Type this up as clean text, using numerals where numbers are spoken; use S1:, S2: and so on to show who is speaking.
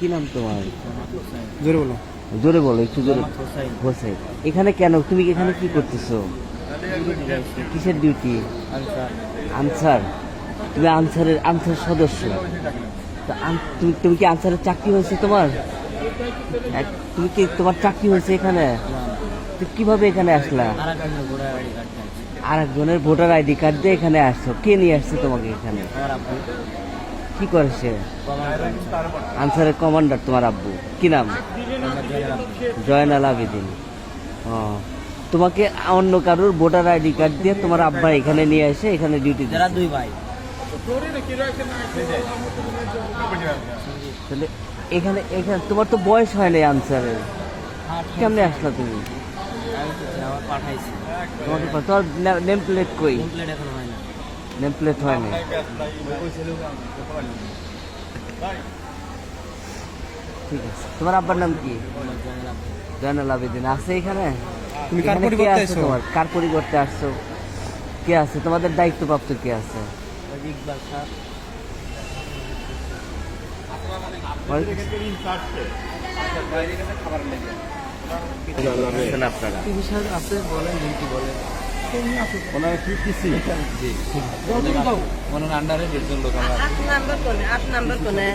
S1: কি নাম তোমার?
S2: জোরে বলো।
S1: জোরে বলো, একটু জোরে। হোসেন। এখানে কেন, তুমি এখানে কি করতেছো? কিসের ডিউটি? আনসার। তুমি আনসার সদস্য? তুমি কি আনসারের চাকরি হয়েছে তোমার? তুমি কি তোমার চাকরি হয়েছে এখানে? তো কিভাবে এখানে আসলা? আর একজনের ভোটার আইডি কার্ড দিয়ে এখানে আসছো। কে নিয়ে আসছে তোমাকে এখানে? কি করেছে? আনসারের কমান্ডার তোমার আব্বু। কি নাম? জয়নাল আবেদিন। ও, তোমাকে অন্য কারোর ভোটার আইডি কার্ড দিয়ে তোমার আব্বা এখানে নিয়ে এসে এখানে ডিউটি দিচ্ছে।
S3: দুই ভাই।
S1: তাহলে এখানে এখানে তোমার তো বয়স হয় নাই আনসারের, কেমনে আসলা তুমি?
S3: পাঠাইছি।
S1: তোমার নেম প্লেট কই?
S3: এখন হয় না।
S1: নেম প্লেট হয় না। ঠিক আছে, তোমার আব্বার নাম কি? জয়নাল আবেদিন। আছে এখানে?
S2: তুমি কার
S1: এখানে কে
S2: পরিবর্তে
S1: আছে
S2: আইছো?
S1: তোমার? কার পরিবর্তে আসছো? কে আছে তোমাদের দায়িত্বপ্রাপ্ত? কে আছে?
S3: ইকবাল স্যার।
S1: আপনারা
S3: কি বিষয় আছে বলেন, কি বলেন?
S1: ওনারা কি কিছু
S3: ওনার আন্ডারে 1.5 লোক আমরা।
S4: 8 নাম্বার কোনে?